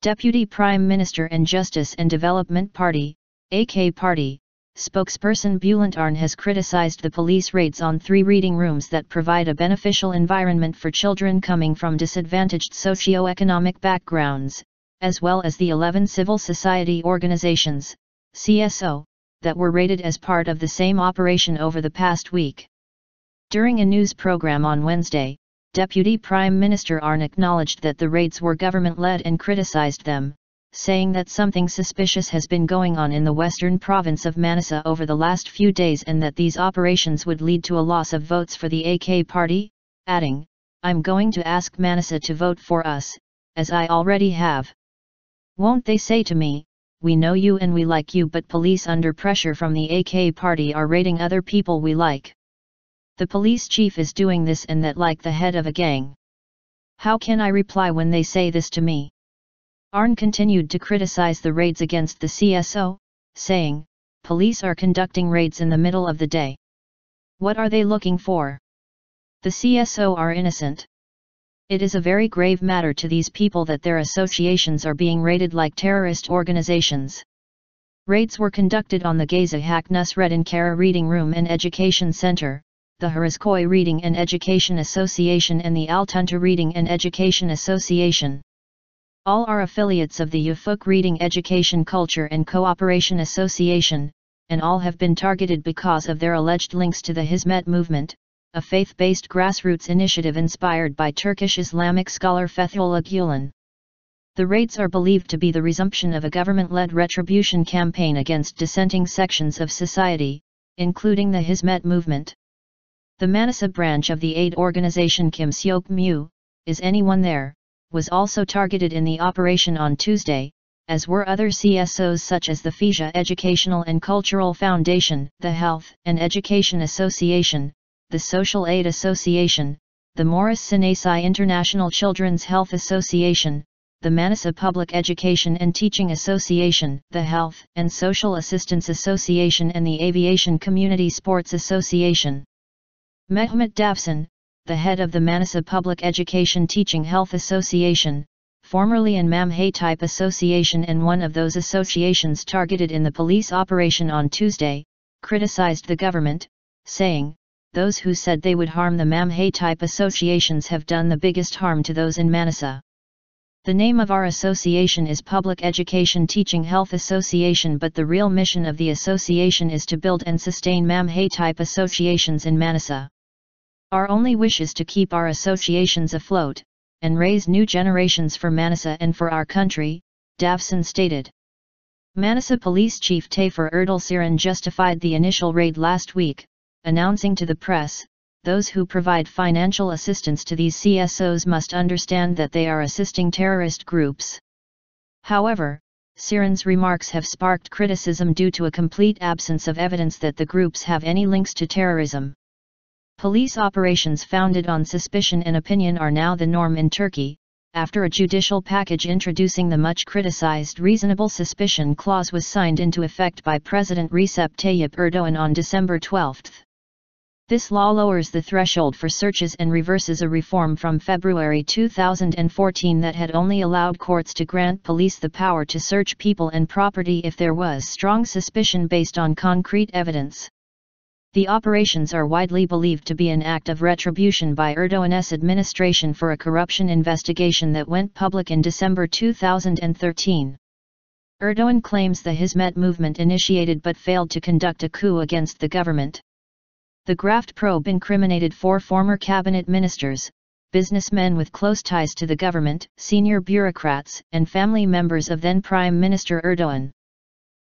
Deputy Prime Minister and Justice and Development Party, AK Party, spokesperson Bülent Arınç has criticized the police raids on 3 reading rooms that provide a beneficial environment for children coming from disadvantaged socio-economic backgrounds, as well as the 11 civil society organizations, CSO, that were raided as part of the same operation over the past week. During a news program on Wednesday, Deputy Prime Minister Arınç acknowledged that the raids were government-led and criticized them, saying that something suspicious has been going on in the western province of Manisa over the last few days and that these operations would lead to a loss of votes for the AK party, adding, "I'm going to ask Manisa to vote for us, as I already have. Won't they say to me, 'We know you and we like you,' but police under pressure from the AK party are raiding other people we like. The police chief is doing this and that like the head of a gang. How can I reply when they say this to me?" Arınç continued to criticize the raids against the CSO, saying, "Police are conducting raids in the middle of the day. What are they looking for? The CSO are innocent. It is a very grave matter to these people that their associations are being raided like terrorist organizations." Raids were conducted on the Gaza Hak Nusret Kara Reading Room and Education Center, the Haraskoy Reading and Education Association and the Altunta Reading and Education Association. All are affiliates of the Ufuk Reading Education Culture and Cooperation Association, and all have been targeted because of their alleged links to the Hizmet movement, a faith-based grassroots initiative inspired by Turkish Islamic scholar Fethullah Gulen. The raids are believed to be the resumption of a government-led retribution campaign against dissenting sections of society, including the Hizmet movement. The Manisa branch of the aid organization Kim Seok Mu, Is Anyone There?, was also targeted in the operation on Tuesday, as were other CSOs such as the Fija Educational and Cultural Foundation, the Health and Education Association, the Social Aid Association, the Morris Sinasai International Children's Health Association, the Manisa Public Education and Teaching Association, the Health and Social Assistance Association and the Aviation Community Sports Association. Mehmet Davsan, the head of the Manisa Public Education Teaching Health Association, formerly an Mamhay-type association and one of those associations targeted in the police operation on Tuesday, criticized the government, saying, "Those who said they would harm the Mamhay-type associations have done the biggest harm to those in Manisa. The name of our association is Public Education Teaching Health Association, but the real mission of the association is to build and sustain Mamhay-type associations in Manisa. Our only wish is to keep our associations afloat, and raise new generations for Manisa and for our country," Davsan stated. Manisa Police Chief Tafer Erdal Siran justified the initial raid last week, announcing to the press, "Those who provide financial assistance to these CSOs must understand that they are assisting terrorist groups." However, Siran's remarks have sparked criticism due to a complete absence of evidence that the groups have any links to terrorism. Police operations founded on suspicion and opinion are now the norm in Turkey, after a judicial package introducing the much-criticized reasonable suspicion clause was signed into effect by President Recep Tayyip Erdogan on December 12. This law lowers the threshold for searches and reverses a reform from February 2014 that had only allowed courts to grant police the power to search people and property if there was strong suspicion based on concrete evidence. The operations are widely believed to be an act of retribution by Erdogan's administration for a corruption investigation that went public in December 2013. Erdogan claims the Hizmet movement initiated but failed to conduct a coup against the government. The graft probe incriminated 4 former cabinet ministers, businessmen with close ties to the government, senior bureaucrats, and family members of then Prime Minister Erdogan.